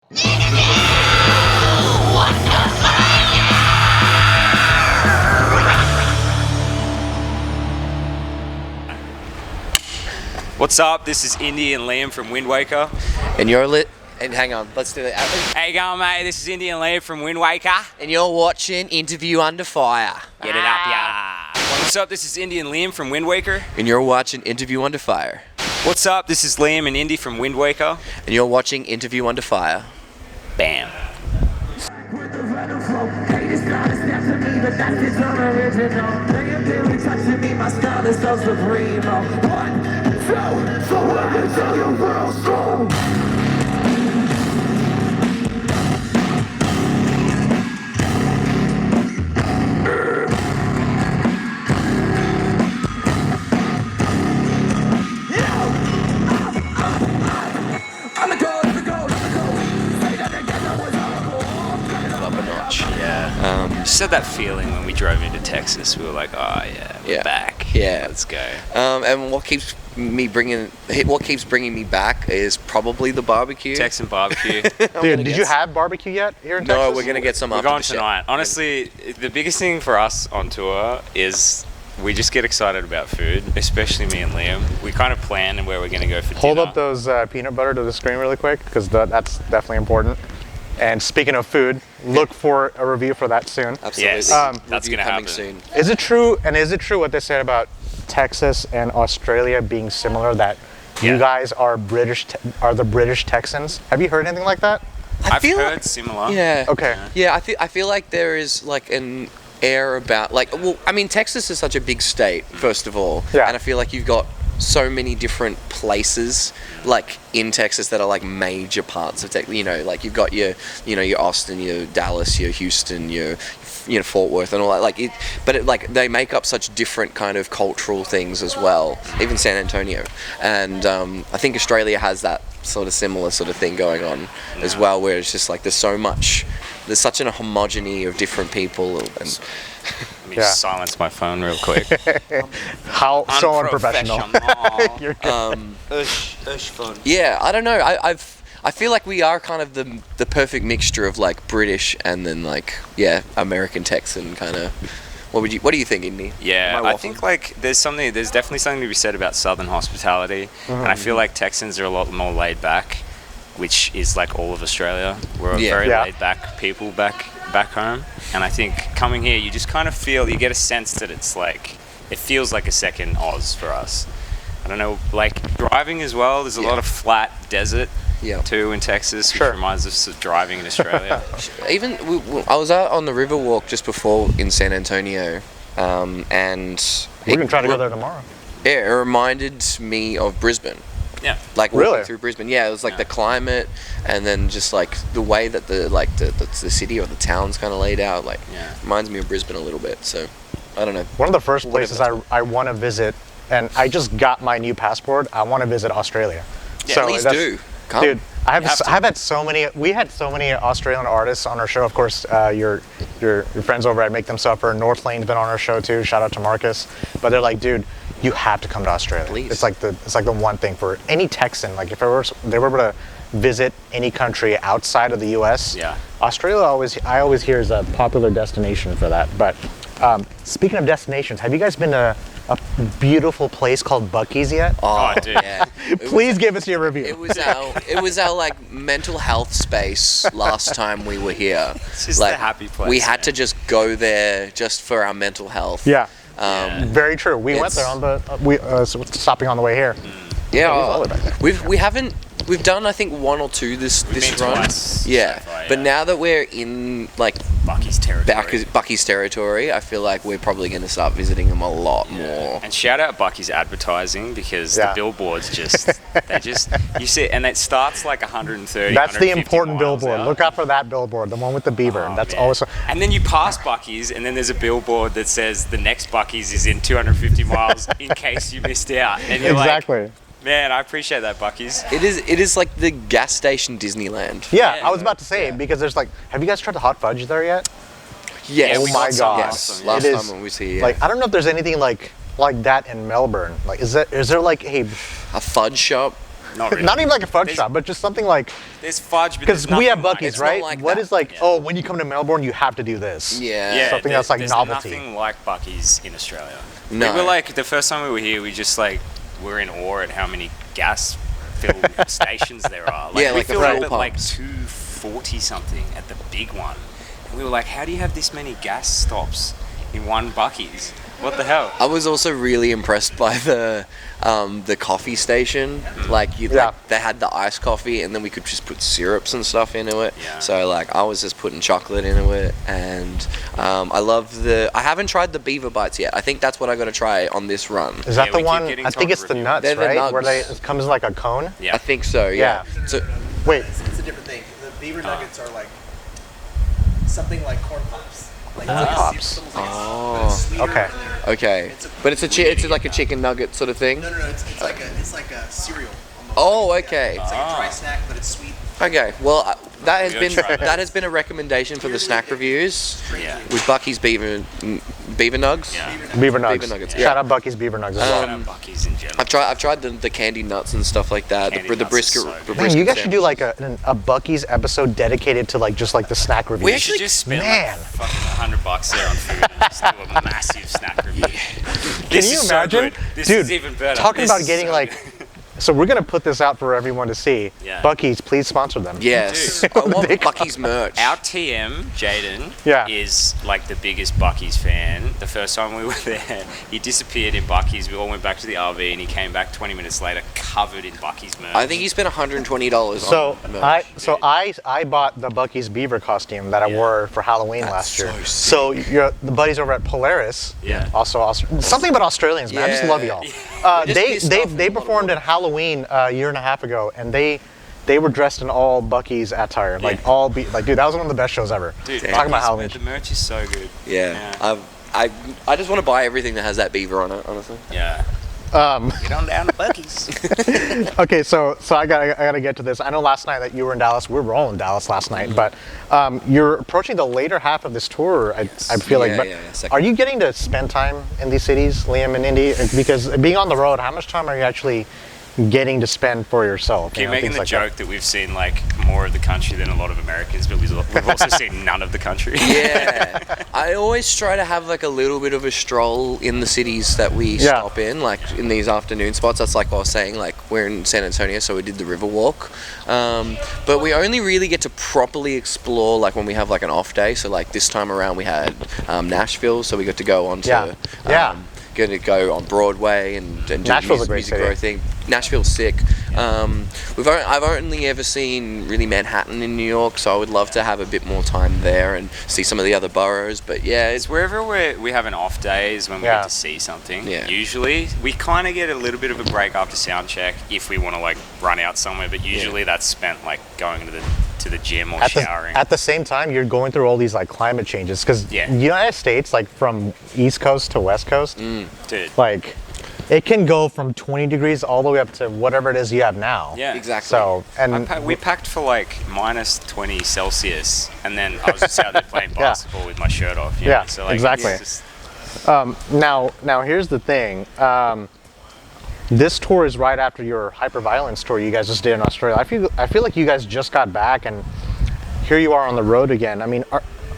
What's up? This is Indey and Liam from Windwaker. And you're lit. And hang on, let's do that. How you going, mate? This is Indey and Liam from Windwaker. And you're watching Interview Under Fire. Get it up, yeah. What's up? This is Indey and Liam from Windwaker. And you're watching Interview Under Fire. What's up? This is Liam and Indey from Windwaker. And you're watching Interview Under Fire. Bam. With the venom flow, hate is not a step to me, but that's its unoriginal. They are barely touching me, my style is so supreme. 1, 2, so let me tell you real strong. Just had that feeling when we drove into Texas. We were like, oh yeah, we're back. Yeah, let's go. And what keeps bringing me back is probably the barbecue. Texan barbecue. Dude, did you have barbecue yet here in Texas? No, we're gonna get some. We're going tonight. Honestly, the biggest thing for us on tour is we just get excited about food, especially me and Liam. We kind of plan where we're gonna go for dinner. Hold up those peanut butter to the screen really quick, because that's definitely important. And speaking of food, look for a review for that soon. Absolutely. Yes, that's going to happen soon. Is it true what they said about Texas and Australia being similar, that you guys are the British Texans? Have you heard anything like that? I've heard similar. Yeah. Okay. Yeah, I feel like there is like an air about Texas is such a big state, first of all. Yeah. And I feel like you've got so many different places like in Texas that are like major parts of Texas. You know, like you've got your Austin, your Dallas, your Houston, your Fort Worth and all that. But they make up such different kind of cultural things as well. Even San Antonio, and I think Australia has that sort of similar sort of thing going on as well, where it's just like there's such a homogeny of different people. And Let me just silence my phone real quick. How so unprofessional. Fun. Yeah, I don't know. I feel like we are kind of the perfect mixture of like British and then like American Texan kind of. What do you think, Indey? Yeah, I think like there's definitely something to be said about Southern hospitality, and I feel like Texans are a lot more laid back, which is like all of Australia. We're a very laid back people back home, and I think coming here, you just kind of you get a sense that it feels like a second Oz for us. I don't know, like driving as well. There's a lot of flat desert. Too in Texas, which reminds us of driving in Australia. Even I was out on the Riverwalk just before in San Antonio, and we're gonna try to go there tomorrow. Yeah, it reminded me of Brisbane. Yeah, like walking through Brisbane. Yeah, it was like the climate, and then just like the way that the city or the town's kind of laid out. Like, reminds me of Brisbane a little bit. So, I don't know. One of the first places I want to visit, and I just got my new passport. I want to visit Australia. Yeah, so please do. Come. Dude, I've had so many. We had so many Australian artists on our show. Of course, your friends over at Make Them Suffer. North Lane's been on our show too. Shout out to Marcus. But they're like, dude, you have to come to Australia. Please. It's like the one thing for any Texan. Like if they were able to visit any country outside of the U.S. Australia I always hear is a popular destination for that. But speaking of destinations, have you guys been to a beautiful place called Buc-ee's yet? Oh, dude. Yeah. Please give us your review. It was our like mental health space last time we were here. It's just like, a happy place. We had to just go there just for our mental health. Yeah. Very true. We went there on stopping on the way here. Yeah, we've done I think one or two this run. Twice, but now that we're in like Buc-ee's territory, I feel like we're probably going to start visiting them a lot more. And shout out Buc-ee's advertising, because the billboards you see, and it starts like 130. That's the important billboard. Look out for that billboard, the one with the beaver. That's also. And then you pass Buc-ee's, and then there's a billboard that says the next Buc-ee's is in 250 miles in case you missed out. And you're exactly. Man, I appreciate that, Buc-ee's. It is like the gas station Disneyland. Yeah, I was about to say it, because there's like, have you guys tried the hot fudge there yet? Yes. Oh my god. Yes. Last time when we was here. Like, I don't know if there's anything like that in Melbourne. Like, is there like a fudge shop? Not really. Not even like a fudge shop, but just something like. There's fudge, but because we have Buc-ee's, like, right? like what that. is like? Oh, when you come to Melbourne, you have to do this. Yeah. Something that's like there's novelty. Nothing like Buc-ee's in Australia. No. We were like the first time we were here, we just like we're in awe at how many gas-filled stations there are. Like, Yeah, we like the filled up fuel at like pumps. 240 something at the big one, and we were like, how do you have this many gas stops in one Buc-ee's? What the hell? I was also really impressed by the coffee station. Like, like they had the iced coffee, and then we could just put syrups and stuff into it. Yeah. So like I was just putting chocolate into it, and I love the. I haven't tried the beaver bites yet. I think that's what I got to try on this run. Is that Yeah, the we keep one? getting I think told it's to the review. nuts, They're the right? Where nugs. it comes like a cone. Yeah. I think so. Yeah. Yeah. So Wait, It's a different thing. The beaver nuggets are like something like corn pops. Like Corn it's pops. Like a, Oh. it's sweeter Okay. and they're- okay, but it's like a chicken nugget sort of thing. No, it's like a cereal. Almost. Oh, okay. It's like a dry snack, but it's sweet. Okay, well that has We been gotta try that has been a recommendation for the snack reviews Yeah. with Buc-ee's beaver nugs. Yeah. beaver nugs. Beaver nuggets, Shout yeah. out Buc-ee's beaver nugs as well. Shout out Buc-ee's in general. I've tried the candy nuts and stuff like that. Candy The nuts brisket. is so the good. Man, brisket you guys should do sandwich. like a Buc-ee's episode dedicated to like just like the snack reviews. We We actually- should just spend Man. like fucking $100 there on food and just do a massive snack review. Can you imagine? This Dude, is even better. talking This about is getting so like. good. So we're gonna put this out for everyone to see. Yeah. Buc-ee's, please sponsor them. Yes, Dude. I want Buc-ee's merch. Our TM, Jaden, Yeah. is like the biggest Buc-ee's fan. The first time we were there, he disappeared in Buc-ee's. We all went back to the RV and he came back 20 minutes later covered in Buc-ee's merch. I think he spent $120 So on merch. I bought the Buc-ee's beaver costume that I wore for Halloween last year. so So the buddies over at Polaris, Yeah. also something about Australians, man. I just Yeah. love y'all. Just They pissed off they a lot of performed them. at Halloween a year and a half ago, and they were dressed in all Buc-ee's attire, like Yeah. like dude, that was one of the best shows ever. Dude, Talking about Buc-ee's, Halloween. the merch is so good. Yeah. I just want to buy everything that has that beaver on it, honestly. Yeah. Get on down to Buc-ee's. Okay, so I gotta get to this. I know last night that you were in Dallas. We were all in Dallas last night, but you're approaching the later half of this tour. I feel like. Yeah, But yeah, second. are you getting to spend time in these cities, Liam and Indey? Because being on the road, how much time are you actually getting to spend for yourself? Keep making things the like joke that we've seen like more of the country than a lot of Americans, but we've also seen none of the country. Yeah, I always try to have like a little bit of a stroll in the cities that we stop in, like in these afternoon spots. That's like what I was saying, like we're in San Antonio, so we did the river walk. But we only really get to properly explore like when we have like an off day. So like this time around we had Nashville, so we got to go on to going to go on Broadway and do Nashville's the a great music city. growth thing. Nashville's sick. I've only ever seen really Manhattan in New York, so I would love to have a bit more time there and see some of the other boroughs. But yeah, It's wherever we have an off day is when we get to see something. Yeah. Usually, we kind of get a little bit of a break after sound check if we want to like run out somewhere, but usually that's spent like going to the gym or showering. At the same time, you're going through all these like climate changes because the United States, like from East Coast to West Coast, Dude. like it can go from 20 degrees all the way up to whatever it is you have now. Yeah. exactly. So and We packed for like minus 20 Celsius, and then I was just out there playing basketball with my shirt off. You know? Yeah, So, like, exactly. it's just- now here's the thing. This tour is right after your Hyperviolence tour you guys just did in Australia. I feel like you guys just got back and here you are on the road again. I mean,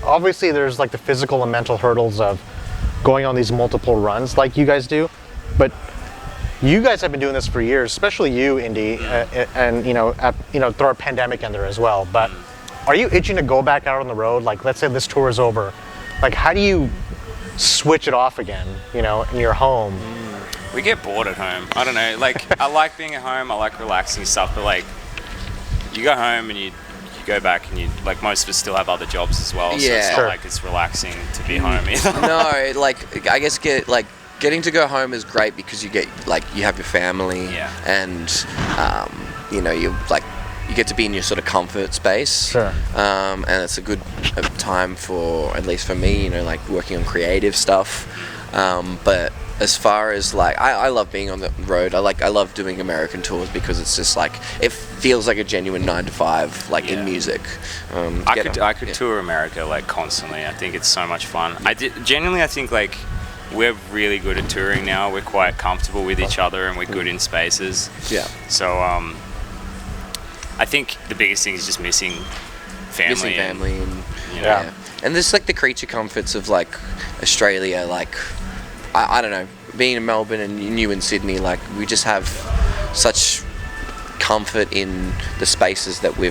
obviously there's like the physical and mental hurdles of going on these multiple runs like you guys do, but you guys have been doing this for years, especially you, Indey, and throw a pandemic in there as well. But are you itching to go back out on the road? Like, let's say this tour is over. Like, how do you switch it off again? In your home. We get bored at home. I don't know. Like, I like being at home. I like relaxing stuff. But like, you go home and you go back and you like most of us still have other jobs as well. So Yeah. it's not Sure. like it's relaxing to be home either. No, like I guess getting to go home is great because you have your family, and you get to be in your sort of comfort space. Sure. And it's a good time for, at least for me, like working on creative stuff. But as far as like, I love being on the road. I love doing American tours because it's just like, it feels like a genuine 9 to 5, like in music. I could tour America like constantly. I think it's so much fun. Genuinely, I think like we're really good at touring now. We're quite comfortable with each other, and we're good in spaces. Yeah. So I think the biggest thing is just missing family. And You know, and there's like the creature comforts of like Australia. Like I don't know, being in Melbourne and you in Sydney, like we just have such comfort in the spaces that we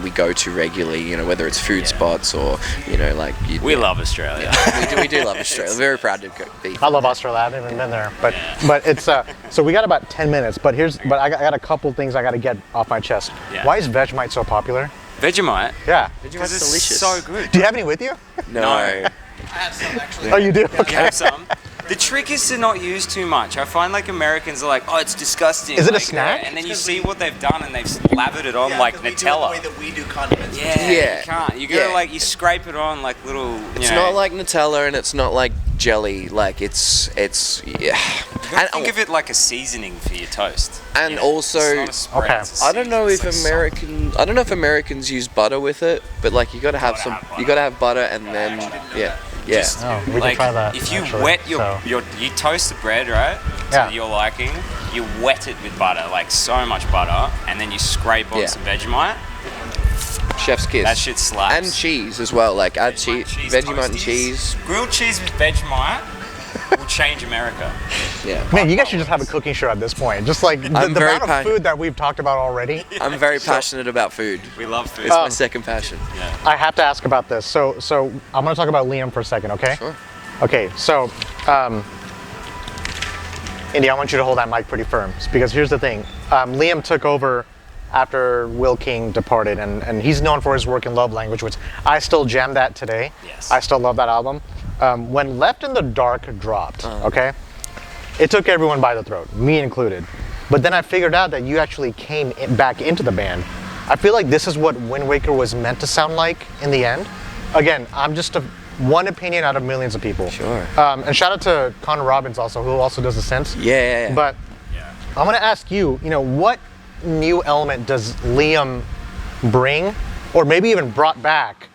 go to regularly, you know, whether it's food spots or, you know, like... We love Australia. We do love Australia. We're very proud to be. I love Australia. I haven't even been there, but it's so we got about 10 minutes. But I got a couple things I got to get off my chest. Yeah. Why is Vegemite so popular? Vegemite? Yeah. Because it's delicious. so good. Do you have any with you? No. I have some actually. Oh, you do? You Okay. have some? The trick is to not use too much. I find like Americans are like, oh, it's disgusting. Is it a like, snack? And then you see what they've done and they've slathered it on like 'cause we do it Nutella. the way that we do condiments. Yeah, Yeah. you can't. You gotta Yeah. like, you scrape it on like little, It's not like Nutella and it's not like jelly. Like it's yeah. You gotta think of it like a seasoning for your toast. And you know? also- It's not a spread, Okay. it's a I don't know if seasoning. It's like I don't know if Americans use butter with it, but like you gotta have Gotta some. have butter. You gotta have butter and then yeah. Just, Oh, we can like, try that, if you actually, wet so. you toast the bread, right? Yeah. To your liking, you wet it with butter, like so much butter, and then you scrape on Yeah. some Vegemite. Chef's kiss. That shit slaps. And cheese as well. Like add cheese, Vegemite and toasties. cheese. Grilled cheese with Vegemite will change America. Yeah. Man, you guys should just have a cooking show at this point. Just like the I'm very amount of food that we've talked about already. I'm very passionate about food. We love food. It's my second passion. I have to ask about this. So I'm going to talk about Liam for a second, okay? Sure. Okay, so Indey, I want you to hold that mic pretty firm because here's the thing. Liam took over after Will King departed, and he's known for his work in Love Language, which I still jam that today. Yes. I still love that album. When Left in the Dark dropped, okay, it took everyone by the throat, me included. But then I figured out that you actually came back into the band. I feel like this is what Windwaker was meant to sound like in the end. Again, I'm just one opinion out of millions of people. Sure. And shout out to Connor Robbins also, who also does the synths. Yeah. But I'm gonna ask you, what new element does Liam bring, or maybe even brought back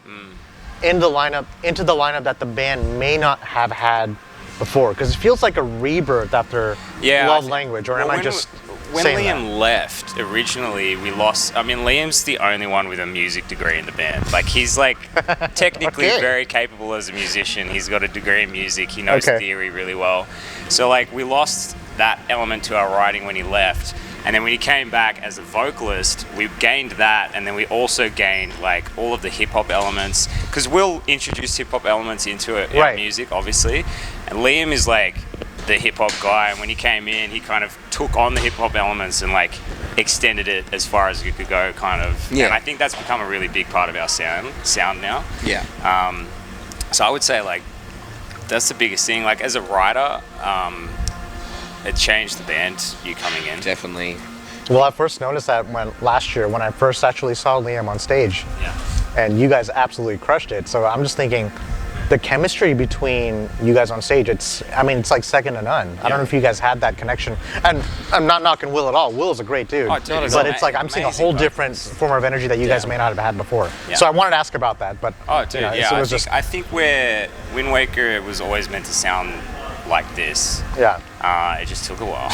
into the lineup that the band may not have had before? Because it feels like a rebirth after Love Language, or am I just when saying Liam that? left, originally we lost. I mean, Liam's the only one with a music degree in the band. Like he's like technically Okay. very capable as a musician. He's got a degree in music. He knows Okay. theory really well. So like we lost that element to our writing when he left. And then when he came back as a vocalist, we gained that, and then we also gained like all of the hip hop elements, because Will introduced hip hop elements into it, Right. music, obviously. And Liam is like the hip hop guy, and when he came in, he kind of took on the hip hop elements and like extended it as far as you could go, kind of. Yeah. And I think that's become a really big part of our sound now. Yeah. So I would say like that's the biggest thing. Like as a writer, it changed the band, you coming in. Definitely. Well, I first noticed that last year when I first actually saw Liam on stage, Yeah. and you guys absolutely crushed it. So I'm just thinking, the chemistry between you guys on stage, it's like second to none. I don't know if you guys had that connection. And I'm not knocking Will at all. Will's a great dude. Oh, dude, he's but it's like I'm seeing a amazing whole vocalist. different form of energy that you guys may not have had before. Yeah. So I wanted to ask about that. But Oh, dude, it was just I think where Windwaker was always meant to sound like this. yeah. It just took a while.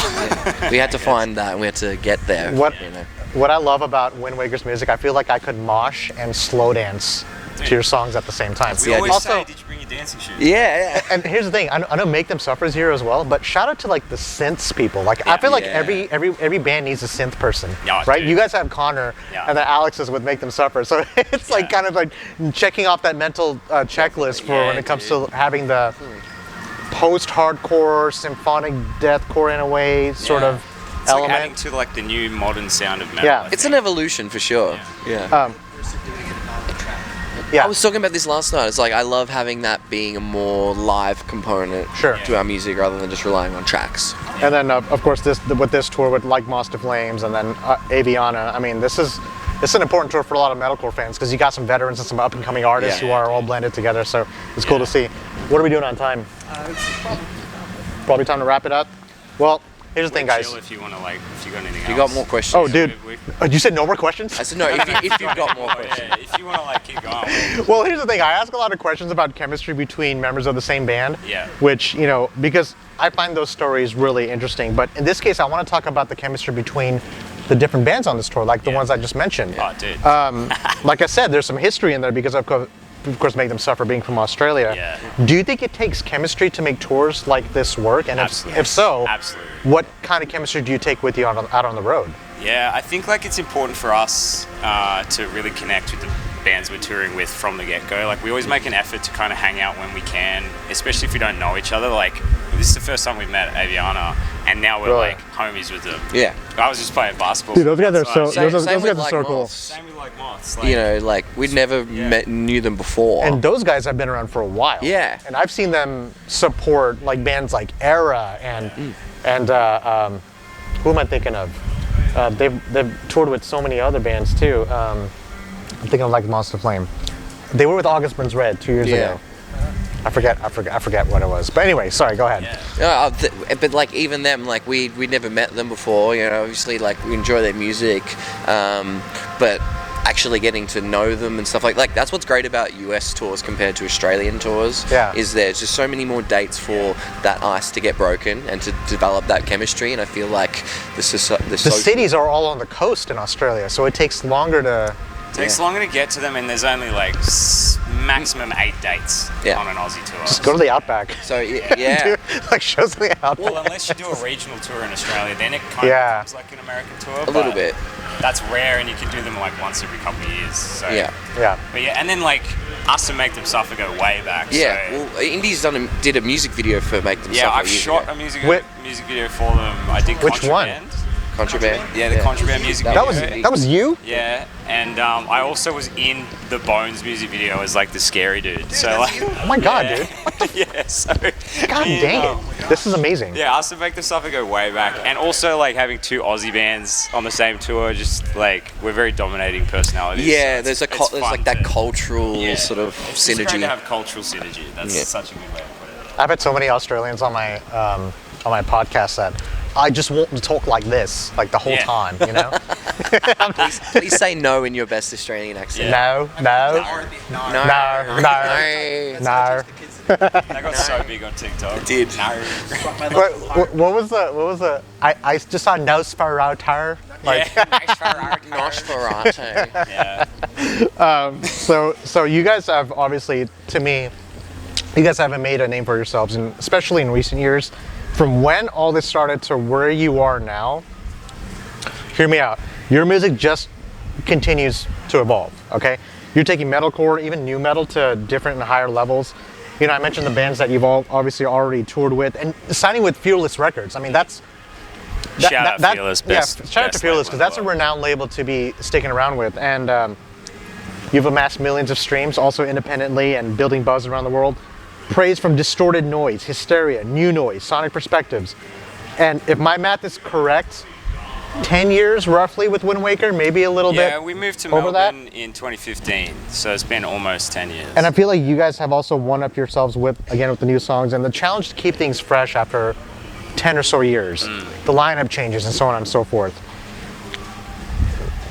We had to find that, and we had to get there. What You know. what I love about Windwaker's music, I feel like I could mosh and slow dance to your songs at the same time. We Yeah, always also, say, did you bring your dancing shoes? Yeah. and here's the thing, I know Make Them Suffer is here as well, but shout out to like the synths people. Like I feel like Yeah. every band needs a synth person, Yeah, right? dude. You guys have Connor, Yeah. and then Alex is with Make Them Suffer, so it's like kind of like checking off that mental checklist for when it comes to having the post-hardcore, symphonic deathcore in a way sort of It's like adding element. to like the new modern sound of metal. Yeah. I It's think. an evolution for sure. Yeah. Versus doing it non-track. Yeah. I was talking about this last night. It's like I love having that being a more live component Sure. to our music rather than just relying on tracks. And then, of course, with this tour with Like Moths to Flames and then Aviana, I mean, this is an important tour for a lot of metalcore fans because you got some veterans and some up-and-coming artists Yeah. who are all blended together, so it's cool to see. What are we doing on time? It's probably Probably time to wrap it up. Well, Here's the thing, guys. Chill if you want to if you got anything You else. got more questions? Oh, dude. You said no more questions? I said no. If you've got more questions. Yeah, if you want to keep going. Well, here's the thing. I ask a lot of questions about chemistry between members of the same band. Yeah. Which, because I find those stories really interesting. But in this case, I want to talk about the chemistry between the different bands on this tour, like the ones I just mentioned. Oh, dude. Like I said, there's some history in there because of course, Make Them Suffer being from Australia. Yeah. Do you think it takes chemistry to make tours like this work? And if so, absolutely. What kind of chemistry do you take with you out on the road? Yeah, I think it's important for us to really connect with the bands we're touring with from the get-go. We always make an effort to kind of hang out when we can, especially if we don't know each other. This is the first time we've met Aviana, and now we're homies with them. Yeah. I was just playing basketball. Dude, those guys are outside. so those Same guys with are so Like cool. Moths. Same with Like Moths. We'd never knew them before. And those guys have been around for a while. Yeah. And I've seen them support bands like Era and who am I thinking of? They've toured with so many other bands too. I'm thinking of Monster Flame. They were with August Burns Red 2 years ago. I forget what it was. But anyway, sorry, go ahead. But even them, we'd never met them before. Obviously, we enjoy their music, but actually getting to know them and stuff like that's what's great about US tours compared to Australian tours. Yeah. Is there's just so many more dates for that ice to get broken and to develop that chemistry. And I feel like the cities are all on the coast in Australia, so it takes longer to. It takes longer to get to them, and there's only maximum 8 dates on an Aussie tour. Just go to the Outback. So yeah, shows in the Outback. Well, unless you do a regional tour in Australia, then it kind of becomes like an American tour. A little bit. That's rare, and you can do them once every couple of years. So. Yeah. But and then Us and Make Them Suffer go way back. Yeah. So. Well, Indey's did a music video for Make Them Suffer. Yeah, I've shot a music video for them. I did Which Contraband. one? Contraband? Yeah, the Contraband music video. That was you? Yeah, and I also was in the Bones music video as the scary dude. So oh my god, dude. Yeah, so god dang it. This is amazing. Yeah, Us and Make Them Suffer go way back. And also having 2 Aussie bands on the same tour, just we're very dominating personalities. Yeah, so there's that cultural sort of it's synergy. It's great to have cultural synergy. That's such a good way to put it. I've had so many Australians on my podcast that I just want to talk like this, the whole time, Please say no in your best Australian accent. No. That got so big on TikTok. It did. No. What was the? I just saw Nosferatu. Nosferatu. Yeah. So you guys have obviously, to me, you guys haven't made a name for yourselves, and especially in recent years. From when all this started to where you are now, hear me out. Your music just continues to evolve, okay? You're taking metalcore, even new metal, to different and higher levels. I mentioned the bands that you've all obviously already toured with, and signing with Fearless Records. I mean, shout out Fearless. Shout out to Fearless, because that's a renowned label to be sticking around with. And you've amassed millions of streams, also independently, and building buzz around the world. Praise from Distorted Noise, Hysteria, New Noise, Sonic Perspectives. And if my math is correct, 10 years roughly with Windwaker, maybe a little bit. Yeah, we moved to over Melbourne in 2015, so it's been almost 10 years. And I feel like you guys have also one up yourselves with the new songs and the challenge to keep things fresh after 10 or so years. The lineup changes and so on and so forth.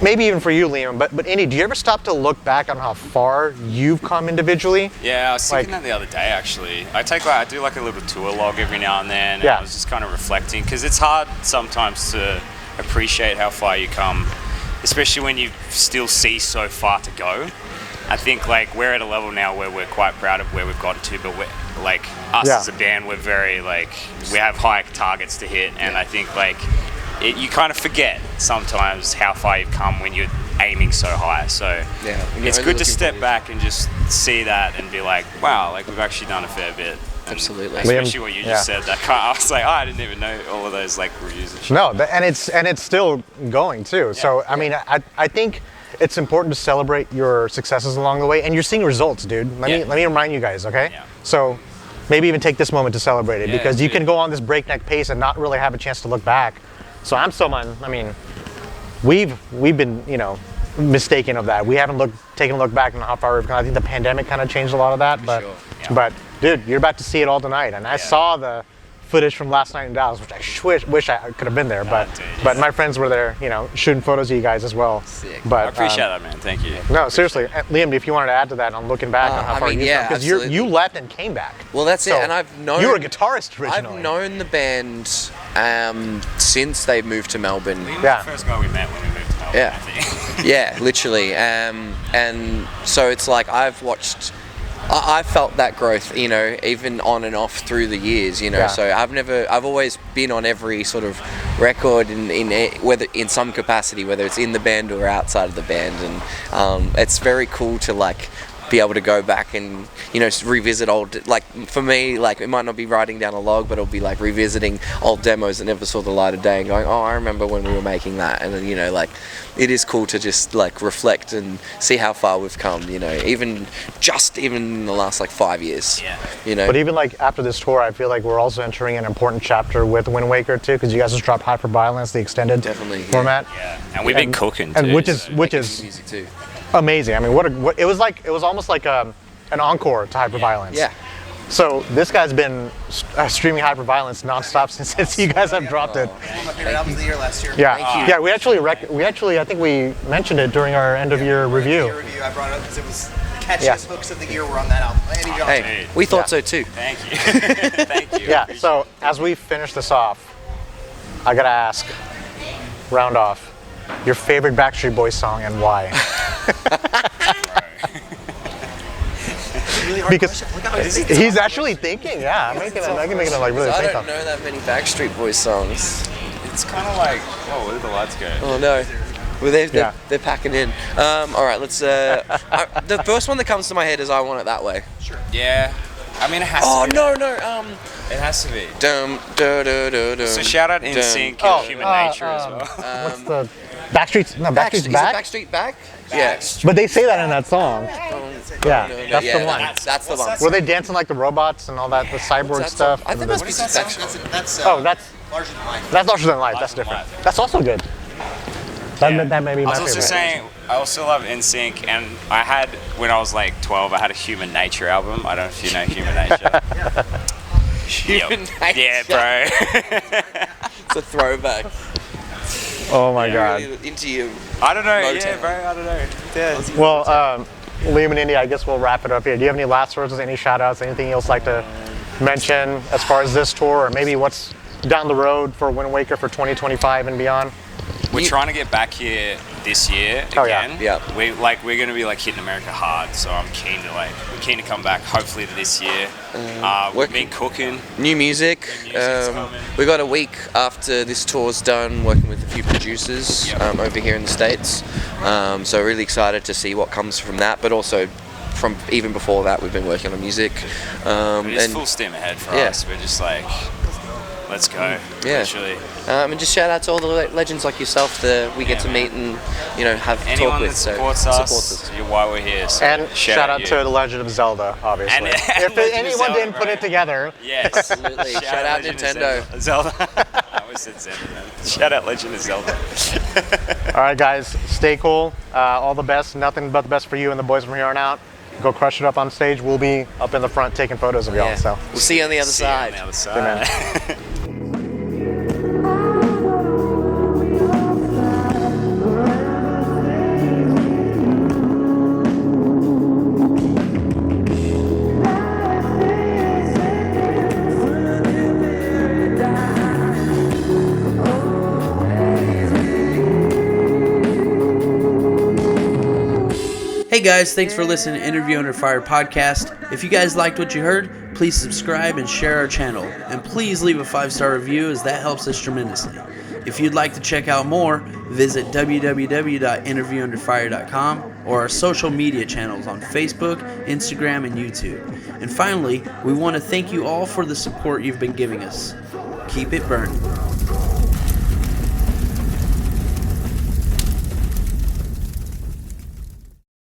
Maybe even for you, Liam, but Indey, do you ever stop to look back on how far you've come individually? Yeah, I was thinking that the other day actually. I do a little tour log every now and then, and I was just kind of reflecting, because it's hard sometimes to appreciate how far you come, especially when you still see so far to go. I think we're at a level now where we're quite proud of where we've gotten to, but we're us as a band, we're very we have high targets to hit, and I think you kind of forget sometimes how far you've come when you're aiming so high. So it's good to step back and just see that and be wow, we've actually done a fair bit. And absolutely. Especially what you just said. I was I didn't even know all of those reviews and shit. No, and it's still going too. Yeah. So I mean, I think it's important to celebrate your successes along the way, and you're seeing results, dude. Let me remind you guys, okay? Yeah. So maybe even take this moment to celebrate it, because you can go on this breakneck pace and not really have a chance to look back. So I'm someone, we've been, mistaken of that. We haven't taken a look back on how far we've gone. I think the pandemic kind of changed a lot of that, but dude, you're about to see it all tonight. And I saw the footage from last night in Dallas, which I wish I could have been there, but my friends were there, shooting photos of you guys as well. Sick. But I appreciate that, man. Thank you. No, seriously, Liam, if you wanted to add to that on looking back on how far you've come, because you left and came back. Well, that's it, and you were a guitarist originally. I've known the band since they moved to Melbourne. Liam was the first guy we met when we moved to Melbourne. I think. Yeah, literally, and so it's like I felt that growth, even on and off through the years, So I've always been on every sort of record in whether in some capacity, whether it's in the band or outside of the band, and it's very cool to like be able to go back and revisit old, like for me, like it might not be writing down a log, but it'll be like revisiting old demos that never saw the light of day and going, oh, I remember when we were making that, and then like it is cool to just like reflect and see how far we've come, even in the last like 5 years. But even like after this tour, I feel like we're also entering an important chapter with Windwaker too, because you guys just dropped Hyperviolence, the extended format. Yeah, and we've been cooking too. And which is music too. Amazing. I mean, it was almost like an encore to Hyperviolence. Yeah. So this guy's been streaming Hyperviolence nonstop since you guys have dropped it. One of my favorite albums of the year last year. Yeah. Yeah. We actually I think we mentioned it during our end of year review. I brought it up because it was the catchiest hooks of the year were on that album. Andy Johnson. Hey, we thought so too. Thank you. Thank you. Yeah. So as we finish this off, I gotta ask, round off, your favorite Backstreet Boys song and why? Really hard Because question. he's actually thinking. Yeah, I can make it like really I think don't of. know that many Backstreet Boys songs. It's kind of like, where did the lights go? Oh no. Well, they're packing in. All right, let's. The first one that comes to my head is "I Want It That Way." Sure. Yeah. I mean, it has to be. Oh no. It has to be. Dum da da da da. So shout out NSYNC and Human Nature as well. What's the Backstreet's Back? Is it Backstreet Back? Yeah. But they say that in that song. Yeah, that's the one. That's the one. Were they dancing like the robots and all that, the cyborg stuff? I think that's That's Larger Than Life. That's Larger Than Life. That's different. That's also good. That may be my I was favorite. also saying, I also love NSYNC, and I had, when I was like 12, I had a Human Nature album. I don't know if you know Human Nature. Human Nature. Yeah, bro. It's a throwback. Oh my God. Really into you. I don't know. Motown. Yeah, bro. I don't know. Yeah. Well, Liam and Indey, I guess we'll wrap it up here. Do you have any last words, any shout outs, anything else like to mention as far as this tour, or maybe what's down the road for Windwaker for 2025 and beyond? We're trying to get back here this year again. Oh, yeah. Yeah. We're gonna be like hitting America hard, so we're keen to come back hopefully this year. We've been cooking. New music. coming. We got a week after this tour's done working with a few producers over here in the States. So really excited to see what comes from that, but also from even before that we've been working on music. It's full steam ahead for us. We're just like, let's go. Yeah. Literally. And just shout out to all the legends like yourself that we get to meet and have Anyone talk with. that supports us, you're why we're here. So And shout out you. to The Legend of Zelda, obviously. And if Legend of anyone Zelda, didn't put bro. it together. Yes. Absolutely. Shout out Legend of Nintendo. Zelda. I always said Zelda, man. Shout out Legend of Zelda. All right, guys, stay cool. All the best. Nothing but the best for you and the boys from here on out. Go crush it up on stage. We'll be up in the front taking photos of y'all. So We'll see you on the other See you on side. the other Amen. side. Hey guys, thanks for listening to Interview Under Fire podcast. If you guys liked what you heard, please subscribe and share our channel. And please leave a 5-star review, as that helps us tremendously. If you'd like to check out more, visit www.interviewunderfire.com or our social media channels on Facebook, Instagram, and YouTube. And finally, we want to thank you all for the support you've been giving us. Keep it burning.